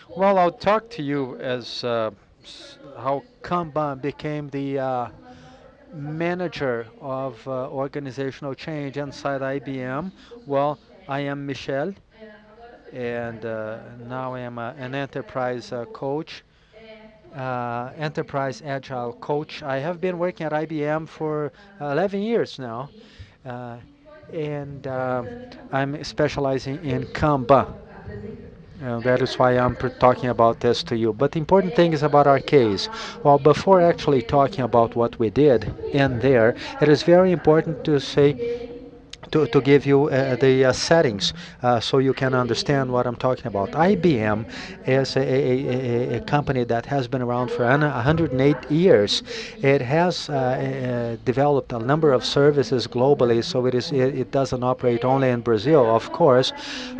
Well, I'll talk to you as how Kanban became the manager of organizational change inside IBM. Well, I am Michel, and now I am an enterprise coach, enterprise agile coach. I have been working at IBM for 11 years now, uh, and I'm specializing in Kanban. That is why I'm talking about this to you. But the important thing is about our case. Well, before actually talking about what we did in there, it is very important to say to give you the settings so you can understand what I'm talking about. IBM is a company that has been around for 108 years. It has developed a number of services globally, so it doesn't operate only in Brazil, of course,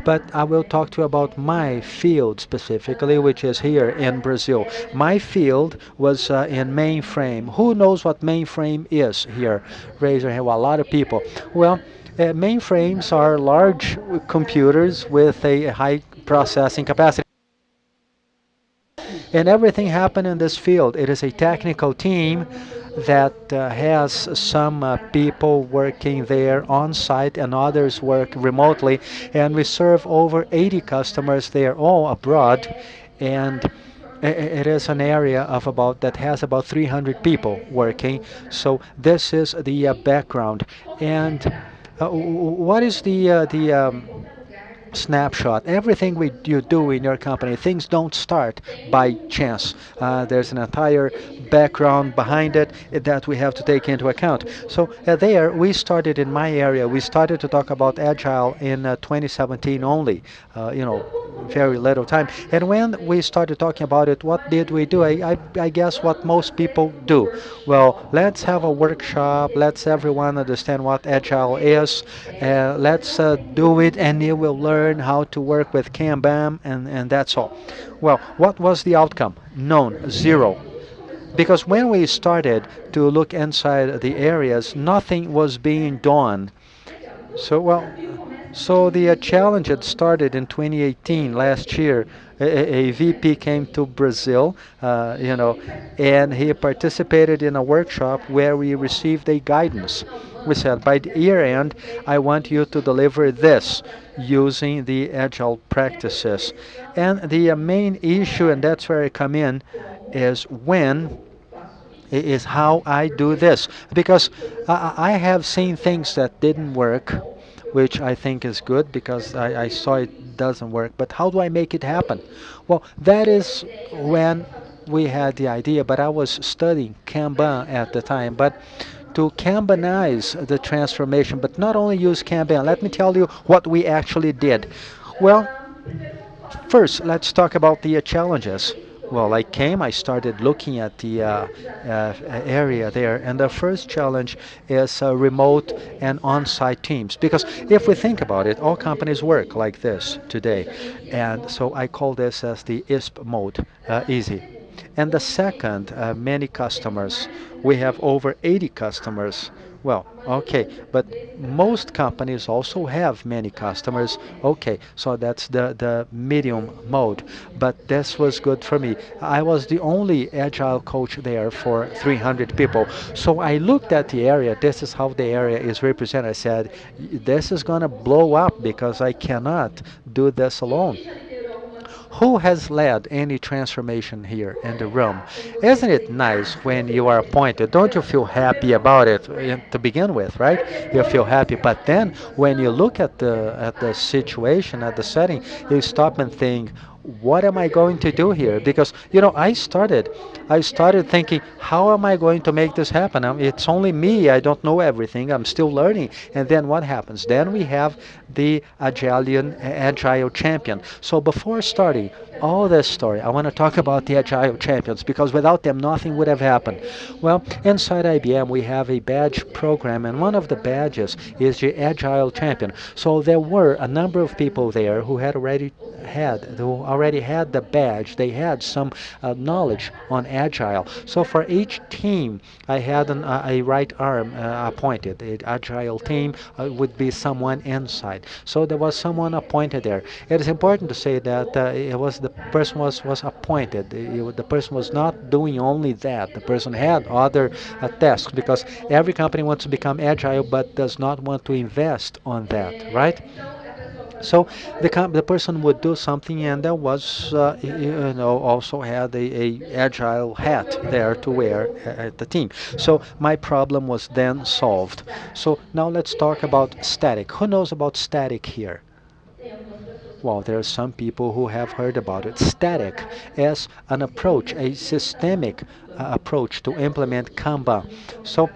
but I will talk to you about my field specifically, which is here in Brazil. My field was in mainframe. Who knows what mainframe is here? Raise your hand. Well, a lot of people. Well, mainframes are large computers with a high processing capacity. And everything happened in this field. It is a technical team that has some people working there on site and others work remotely. And we serve over 80 customers. They are all abroad. And it is an area of about that has about 300 people working. So this is the background. And what is the snapshot? Everything you do in your company, things don't start by chance. There's an entire background behind it that we have to take into account. So there, we started in my area. We started to talk about agile in 2017 only. Very little time. And when we started talking about it, what did we do? I guess what most people do. Well, let's have a workshop. Let's everyone understand what agile is. Let's do it, and you will learn how to work with Kanban, and that's all. Well, what was the outcome? None, zero. Because when we started to look inside the areas, nothing was being done. So the challenge had started in 2018, last year. A VP came to Brazil, and he participated in a workshop where we received a guidance. We said, by the year end, I want you to deliver this using the agile practices. And the main issue, and that's where I come in, is how I do this. Because I have seen things that didn't work, which I think is good because I saw it doesn't work. But how do I make it happen? Well, that is when we had the idea, but I was studying Kanban at the time. But to Kanbanize the transformation, but not only use Kanban, let me tell you what we actually did. Well, first, let's talk about the challenges. Well, I started looking at the area there, and the first challenge is remote and on-site teams. Because if we think about it, all companies work like this today. And so I call this as the ISP mode, easy. And the second, many customers. We have over 80 customers. Well, okay, but most companies also have many customers. Okay, so that's the medium mode. But this was good for me. I was the only agile coach there for 300 people. So I looked at the area. This is how the area is represented. I said, this is going to blow up because I cannot do this alone. Who has led any transformation here in the room? Isn't it nice when you are appointed? Don't you feel happy about it to begin with, right? You feel happy, but then when you look at the situation, at the setting, you stop and think, what am I going to do here? Because I started thinking, how am I going to make this happen? It's only me. I don't know everything. I'm still learning. And then what happens? Then we have the Agile Champion. So before starting all this story, I want to talk about the Agile Champions because without them, nothing would have happened. Well, inside IBM, we have a badge program, and one of the badges is the Agile Champion. So there were a number of people there who already had the badge. They had some knowledge on Agile. So for each team, I had a right arm appointed. The Agile team would be someone inside. So there was someone appointed there. It is important to say that the person was appointed. The person was not doing only that. The person had other tasks because every company wants to become agile but does not want to invest on that, right? So the person would do something, and there was also had a agile hat there to wear at the team. So my problem was then solved. So now let's talk about static. Who knows about static here? Well, there are some people who have heard about it. Static as an approach, a systemic approach to implement Kanban. So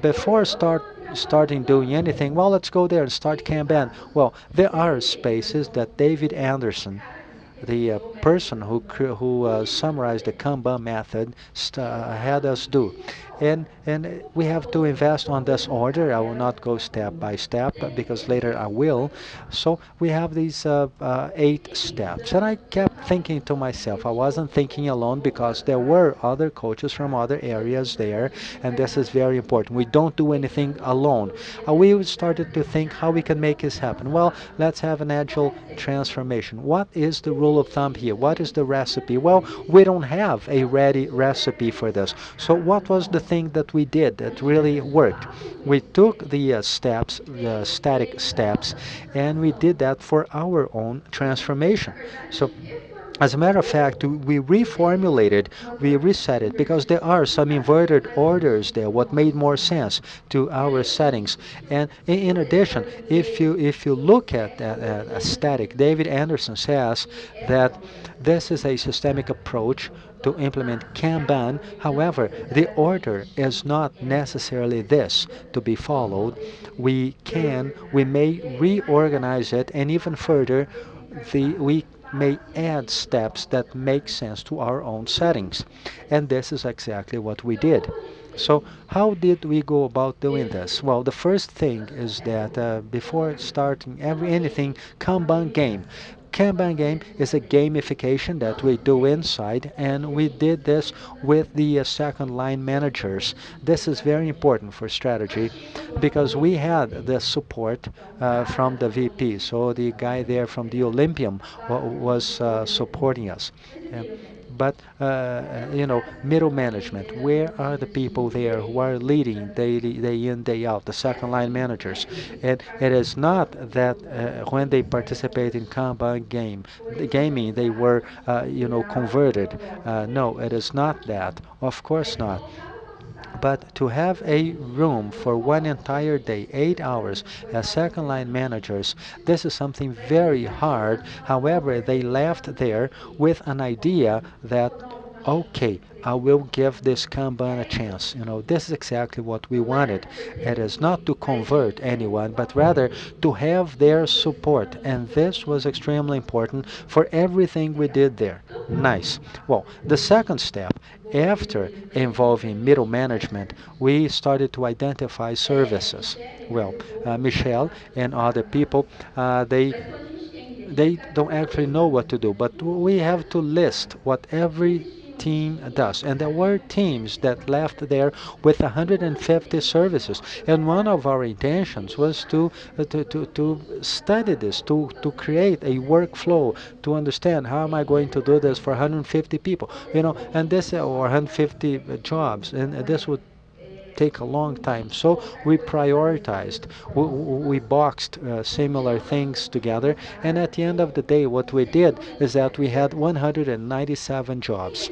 before starting doing anything, well, let's go there and start Kanban. Well, there are spaces that David Anderson, the person who summarized the Kanban method, had us do. And we have to invest on this order. I will not go step by step because later I will. So we have these 8 steps. And I kept thinking to myself, I wasn't thinking alone because there were other coaches from other areas there, and this is very important. We don't do anything alone. We started to think how we can make this happen. Well, let's have an agile transformation. What is the rule of thumb here? What is the recipe? Well, we don't have a ready recipe for this. So what was the thing that we did that really worked? We took the steps, the static steps, and we did that for our own transformation. So as a matter of fact, we reformulated, we reset it because there are some inverted orders there, what made more sense to our settings. And in addition, if you look at a static, David Anderson says that this is a systemic approach to implement Kanban. However, the order is not necessarily this to be followed. We may reorganize it, and even further, we may add steps that make sense to our own settings. And this is exactly what we did. So how did we go about doing this? Well, the first thing is that before starting anything, Kanban game. Kanban game is a gamification that we do inside, and we did this with the second line managers. This is very important for strategy because we had the support from the VP. So the guy there from the Olympium was supporting us. Uh, but middle management, where are the people there who are leading day in, day out, the second line managers? And it is not that when they participate in Kanban gaming, they were, converted. No, it is not that. Of course not. But to have a room for one entire day, 8 hours, as second line managers, this is something very hard. However, they left there with an idea that, okay, I will give this Kanban a chance. This is exactly what we wanted. It is not to convert anyone, but rather to have their support. And this was extremely important for everything we did there. Nice. Well, the second step, after involving middle management, we started to identify services. Well, Michelle and other people, they don't actually know what to do, but we have to list what every team does. And there were teams that left there with 150 services. And one of our intentions was to study this, to create a workflow, to understand how am I going to do this for 150 people, and this or 150 jobs, and this would take a long time. So we prioritized, we boxed similar things together, and at the end of the day, what we did is that we had 197 jobs.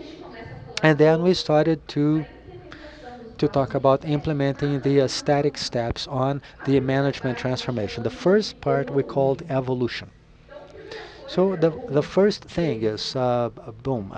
And then we started to talk about implementing the static steps on the management transformation. The first part we called evolution. So the first thing is boom.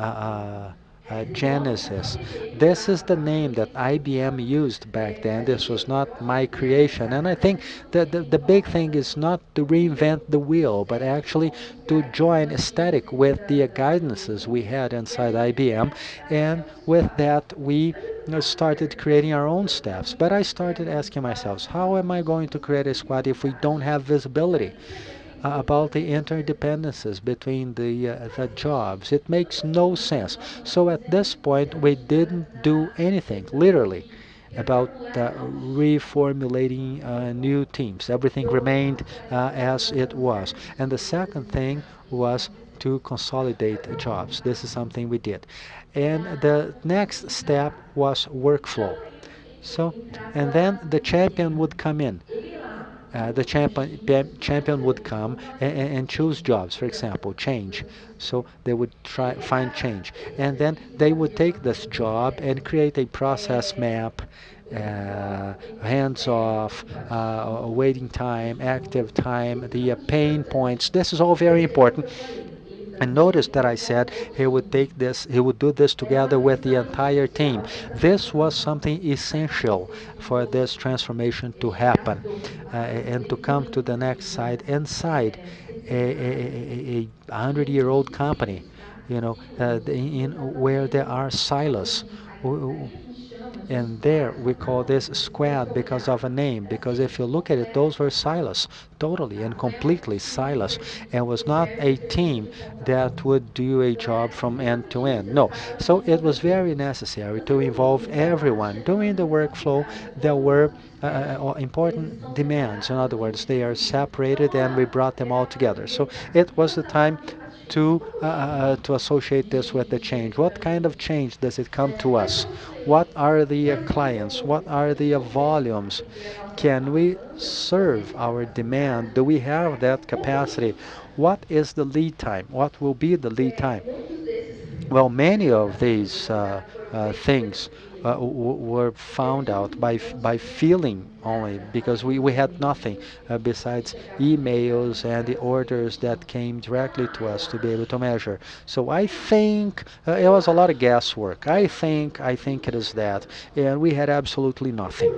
Genesis. This is the name that IBM used back then. This was not my creation. And I think that the big thing is not to reinvent the wheel, but actually to join static with the guidances we had inside IBM. And with that, we started creating our own steps. But I started asking myself, how am I going to create a squad if we don't have visibility? about the interdependencies between the jobs. It makes no sense. So at this point, we didn't do anything, literally, about reformulating new teams. Everything remained as it was. And the second thing was to consolidate jobs. This is something we did. And the next step was workflow. So, and then the champion would come in. The champion would come and choose jobs, for example, change. So they would try find change, and then they would take this job and create a process map, hands off, waiting time, active time, the pain points. This is all very important. And notice that I said he would do this together with the entire team. This was something essential for this transformation to happen and to come to the next side inside a 100-year-old company, in where there are silos. And there we call this squad because of a name. Because if you look at it, those were silos, totally and completely silos, and was not a team that would do a job from end to end. No. So it was very necessary to involve everyone. During the workflow, there were important demands. In other words, they are separated and we brought them all together. So it was the time to associate this with the change. What kind of change does it come to us? What are the clients? What are the volumes? Can we serve our demand? Do we have that capacity? What is the lead time? What will be the lead time? Well, many of these things were found out by feeling only, because we had nothing besides emails and the orders that came directly to us to be able to measure. So I think it was a lot of guesswork. I think it is that, and we had absolutely nothing.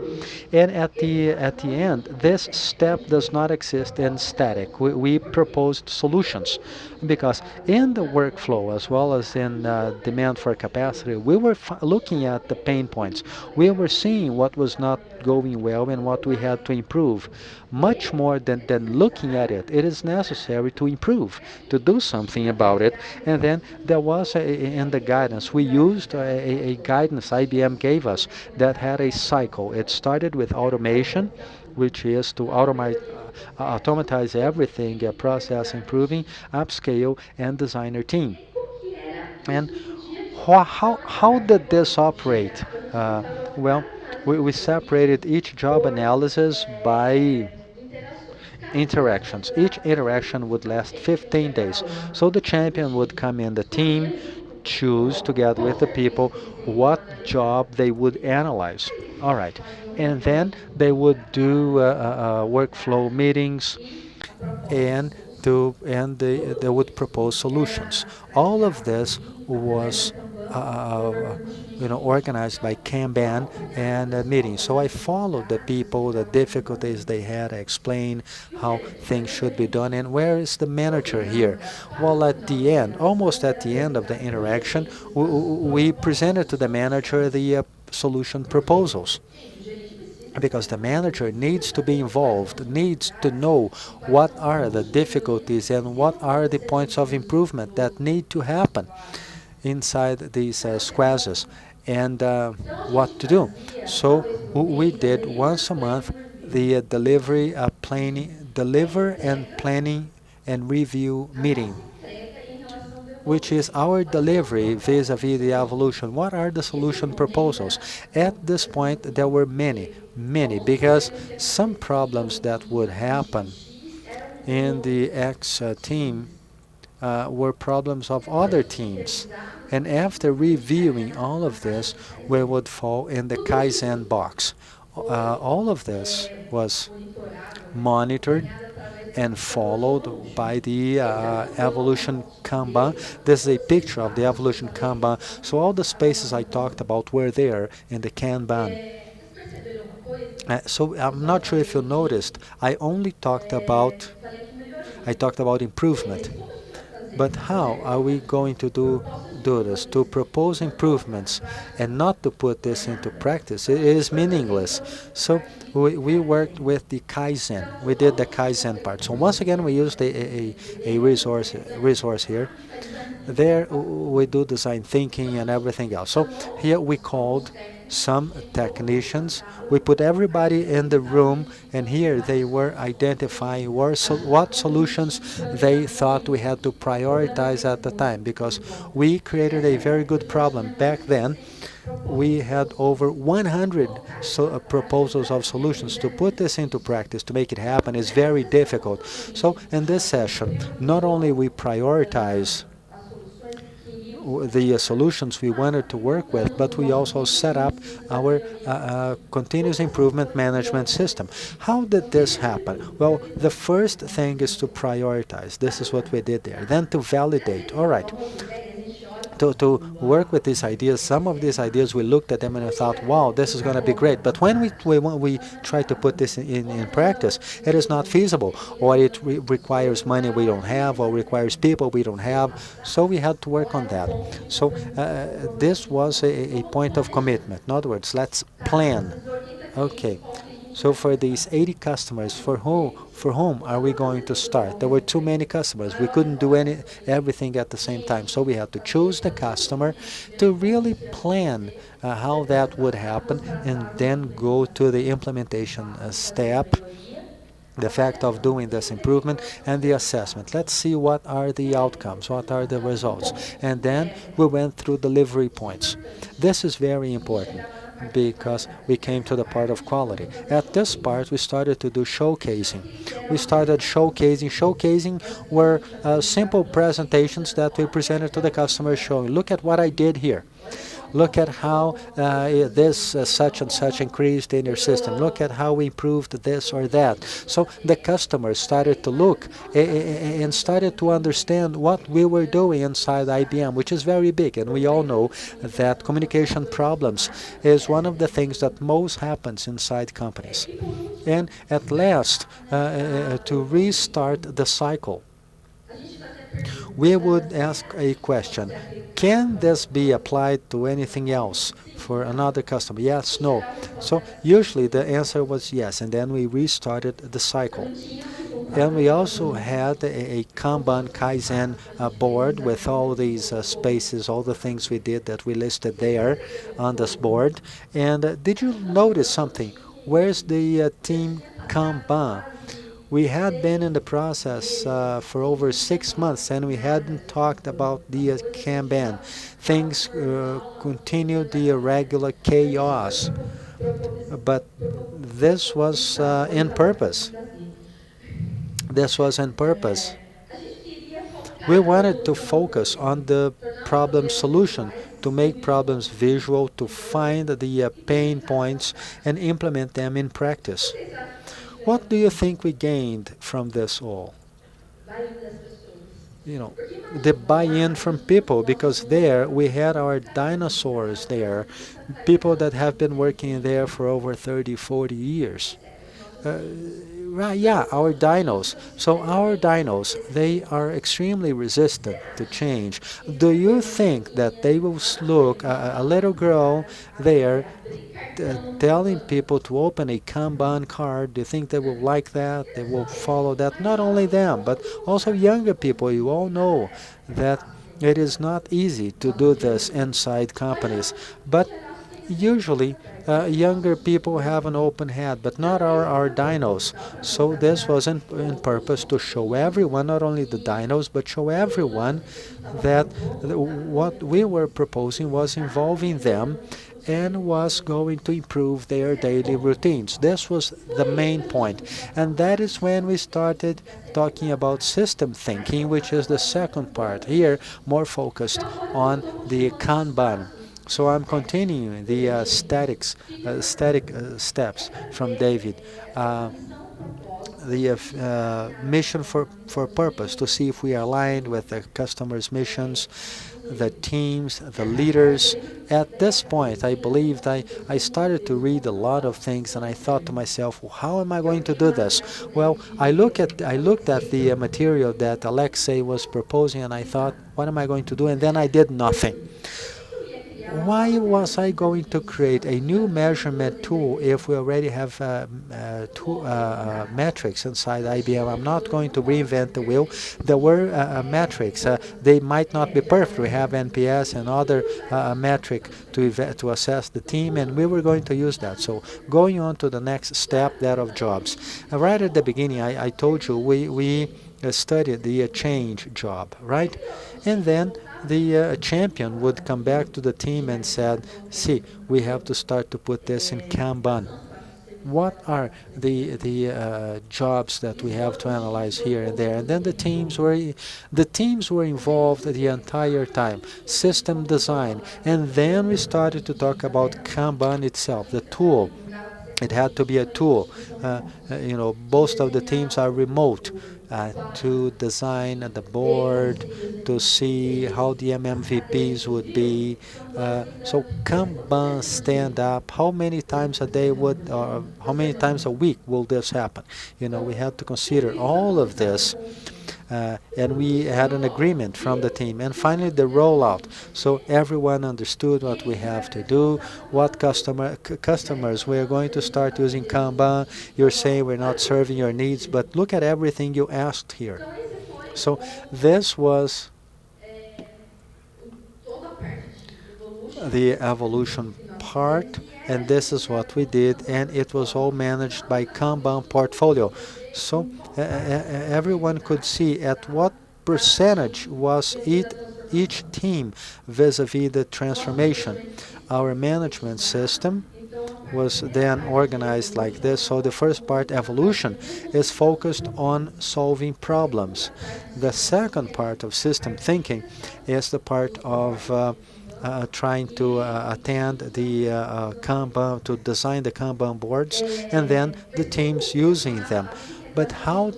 And at the end, this step does not exist in static. We proposed solutions, because in the workflow as well as in demand for capacity, we were looking at the pain points. We were seeing what was not going well and what we had to improve. Much more than looking at it, it is necessary to improve, to do something about it. And then there was in the guidance, we used a guidance IBM gave us that had a cycle. It started with automation, which is to automatize everything, process improving, upscale, and designer team. And how did this operate? Well, we separated each job analysis by interactions. Each interaction would last 15 days. So the champion would come in the team, choose together with the people what job they would analyze. All right. And then they would do workflow meetings, and they would propose solutions. All of this was organized by Kanban and meetings. So I followed the people, the difficulties they had. I explained how things should be done. And where is the manager here? Well, at the end, almost at the end of the interaction, we presented to the manager the solution proposals, because the manager needs to be involved, needs to know what are the difficulties and what are the points of improvement that need to happen inside these squads, and what to do. So we did once a month the deliver and planning and review meeting, which is our delivery vis-a-vis the evolution. What are the solution proposals? At this point, there were many, because some problems that would happen in the X team were problems of other teams. And after reviewing all of this, we would fall in the Kaizen box. All of this was monitored and followed by the evolution Kanban. This is a picture of the evolution Kanban. So all the spaces I talked about were there in the Kanban. So I'm not sure if you noticed, I talked about improvement. But how are we going to do do this, to propose improvements and not to put this into practice, it is meaningless. So we worked with the Kaizen. We did the Kaizen part. So once again, we used a resource here. There we do design thinking and everything else. So here we called some technicians. We put everybody in the room, and here they were identifying what solutions they thought we had to prioritize at the time, because we created a very good problem. Back then, we had over 100 proposals of solutions. To put this into practice, to make it happen, is very difficult. So in this session, not only we prioritize the solutions we wanted to work with, but we also set up our continuous improvement management system. How did this happen? Well, the first thing is to prioritize. This is what we did there. Then to validate. All right. To work with these ideas, some of these ideas, we looked at them and we thought, wow, this is going to be great. But when we try to put this in practice, it is not feasible, or it requires money we don't have, or requires people we don't have. So we had to work on that. So this was a point of commitment. In other words, let's plan. Okay. So for these 80 customers, for whom are we going to start? There were too many customers. We couldn't do everything at the same time. So we had to choose the customer, to really plan how that would happen, and then go to the implementation step, the fact of doing this improvement, and the assessment. Let's see what are the outcomes, what are the results. And then we went through delivery points. This is very important, because we came to the part of quality. At this part, we started to do showcasing. We started showcasing. Showcasing were simple presentations that we presented to the customer, showing, look at what I did here. Look at how this such and such increased in your system. Look at how we improved this or that. So the customers started to look and started to understand what we were doing inside IBM, which is very big. And we all know that communication problems is one of the things that most happens inside companies. And at last, to restart the cycle, we would ask a question. Can this be applied to anything else for another customer? Yes, no. So usually the answer was yes, and then we restarted the cycle. And we also had a Kanban Kaizen board with all these spaces, all the things we did that we listed there on this board. And did you notice something? Where's the team Kanban? We had been in the process for over 6 months, and we hadn't talked about the Kanban. Things continued the irregular chaos, but this was in purpose. This was in purpose. We wanted to focus on the problem solution, to make problems visual, to find the pain points and implement them in practice. What do you think we gained from this all? The buy-in from people, because there we had our dinosaurs there, people that have been working there for over 30, 40 years. Right, yeah, our dinos. So our dinos, they are extremely resistant to change. Do you think that they will look, a little girl there telling people to open a Kanban card, do you think they will like that? They will follow that? Not only them, but also younger people. You all know that it is not easy to do this inside companies. But usually, younger people have an open head, but not our dinos. So this was in purpose to show everyone, not only the dinos, but show everyone that what we were proposing was involving them and was going to improve their daily routines. This was the main point. And that is when we started talking about system thinking, which is the second part here, more focused on the Kanban. So I'm continuing the static steps from David. the mission for purpose to see if we are aligned with the customers' missions, the teams, the leaders. At this point, I believed I started to read a lot of things, and I thought to myself, well, how am I going to do this? Well, I looked at the material that Alexei was proposing, and I thought, what am I going to do? And then I did nothing. Why was I going to create a new measurement tool if we already have metrics inside IBM? I'm not going to reinvent the wheel. There were metrics. They might not be perfect. We have NPS and other metric to assess the team, and we were going to use that. So going on to the next step, that of jobs. Right at the beginning, I told you we studied the change job, right? And then the champion would come back to the team and said, see, we have to start to put this in Kanban. What are the jobs that we have to analyze here and there? And then the teams were involved the entire time. System design. And then we started to talk about Kanban itself, the tool. It had to be a tool. Most of the teams are remote. To design the board, to see how the MVPs would be. So Kanban stand up. How many times a day how many times a week will this happen? We had to consider all of this. And we had an agreement from the team. And finally, the rollout. So everyone understood what we have to do, what customers we are going to start using Kanban. You're saying we're not serving your needs, but look at everything you asked here. So this was the evolution part, and this is what we did, and it was all managed by Kanban portfolio. So everyone could see at what percentage was each team vis-a-vis the transformation. Our management system was then organized like this. So the first part, evolution, is focused on solving problems. The second part of system thinking is the part of trying to attend the Kanban, to design the Kanban boards, and then the teams using them. But how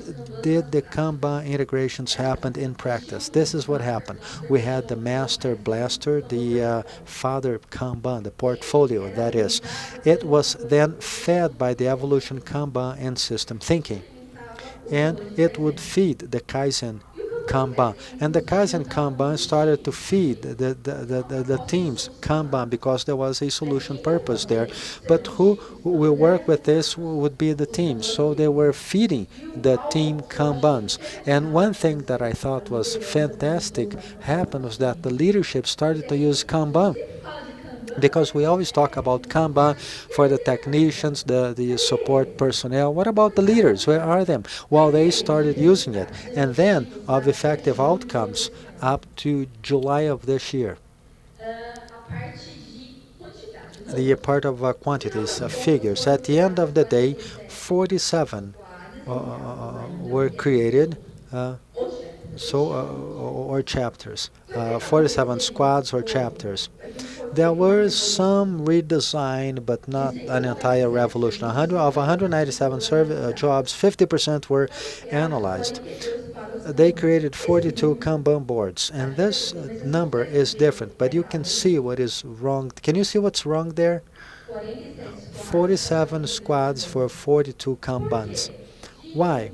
did the Kanban integrations happen in practice? This is what happened. We had the master blaster, the father Kanban, the portfolio, that is. It was then fed by the evolution Kanban and system thinking. And it would feed the Kaizen Kanban. And the Kaizen Kanban started to feed the teams Kanban because there was a solution purpose there. But who will work with this would be the teams. So they were feeding the team Kanbans. And one thing that I thought was fantastic happened was that the leadership started to use Kanban. Because we always talk about Kanban for the technicians, the support personnel. What about the leaders? Where are them? Well, they started using it. And then of effective outcomes up to July of this year. The part of quantities, figures. At the end of the day, 47 were created. Or chapters, 47 squads or chapters. There were some redesign, but not an entire revolution. 197 jobs, 50% were analyzed. They created 42 Kanban boards, and this number is different, but you can see what is wrong. Can you see what's wrong there? 47 squads for 42 Kanbans. Why?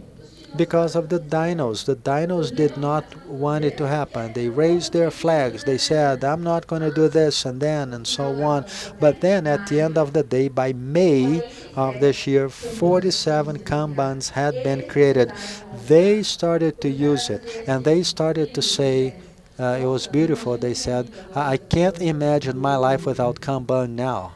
Because of the dinos. The dinos did not want it to happen. They raised their flags. They said, I'm not going to do this and then and so on. But then at the end of the day, by May of this year, 47 Kanbans had been created. They started to use it, and they started to say, it was beautiful. They said, I can't imagine my life without Kanban now.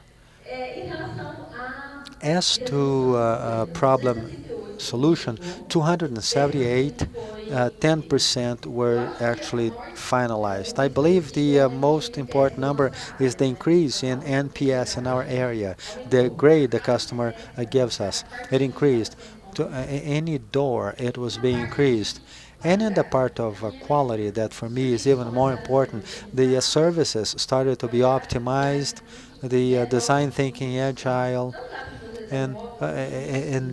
As to problem solution, 278, 10% were actually finalized. I believe the most important number is the increase in NPS in our area, the grade the customer gives us. It increased. To any door, it was being increased. And in the part of quality, that for me is even more important, the services started to be optimized, the design thinking, agile, and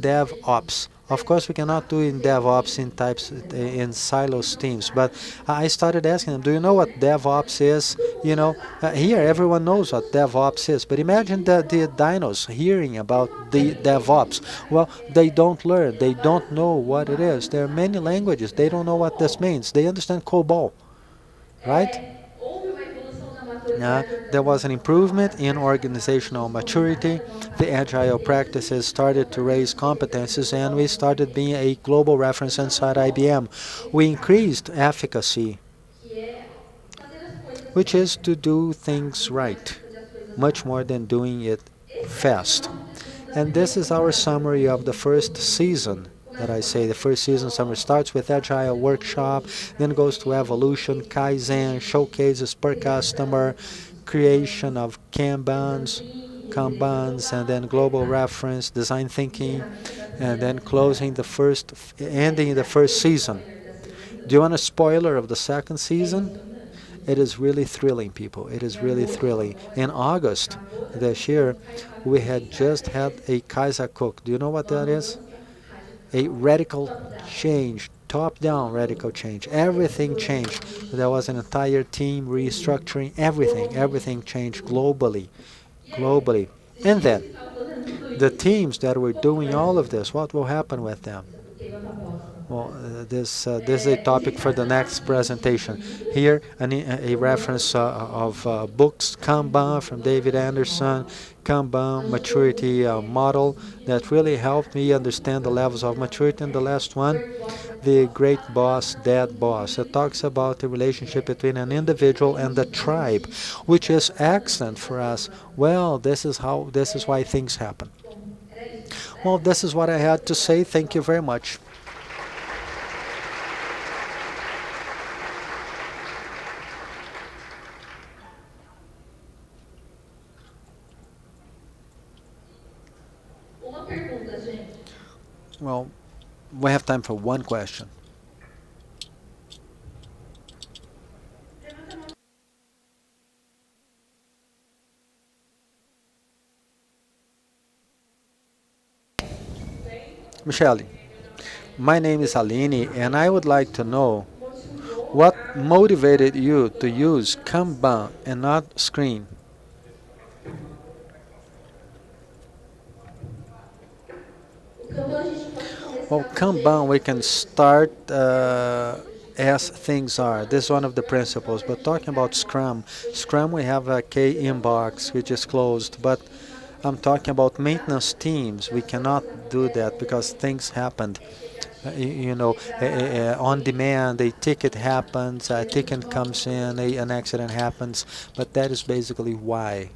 DevOps Of course, we cannot do in DevOps in types in silos teams, but I started asking them, do you know what DevOps is? Here everyone knows what DevOps is, but imagine the dinos hearing about the DevOps. Well, they don't learn, they don't know what it is. There are many languages, they don't know what this means. They understand COBOL, right? There was an improvement in organizational maturity. The agile practices started to raise competences, and we started being a global reference inside IBM. We increased efficacy, which is to do things right, much more than doing it fast. And this is our summary of the first season. That I say the first season summary starts with Agile Workshop, then goes to Evolution, Kaizen, showcases per customer, creation of Kanbans, and then global reference, design thinking, and then ending the first season. Do you want a spoiler of the second season? It is really thrilling, people. It is really thrilling. In August this year, we had just had a Kaizen. Do you know what that is? A radical change, top-down radical change. Everything changed. There was an entire team restructuring. Everything changed globally. And then, the teams that were doing all of this, what will happen with them? Well, this is a topic for the next presentation. Here, a reference of books, Kanban from David Anderson, Kanban maturity model that really helped me understand the levels of maturity. And the last one, the Great Boss, Dead Boss. It talks about the relationship between an individual and the tribe, which is excellent for us. Well, this is why things happen. Well, this is what I had to say. Thank you very much. Well, we have time for one question. Michele, my name is Aline, and I would like to know what motivated you to use Kanban and not Screen. Well, Kanban, we can start as things are. This is one of the principles. But talking about Scrum, we have a K inbox, which is closed. But I'm talking about maintenance teams. We cannot do that because things happened. On demand, a ticket happens, a ticket comes in, an accident happens. But that is basically why.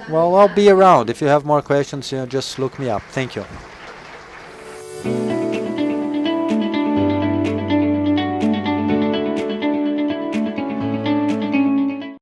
Well, I'll be around. If you have more questions, just look me up. Thank you.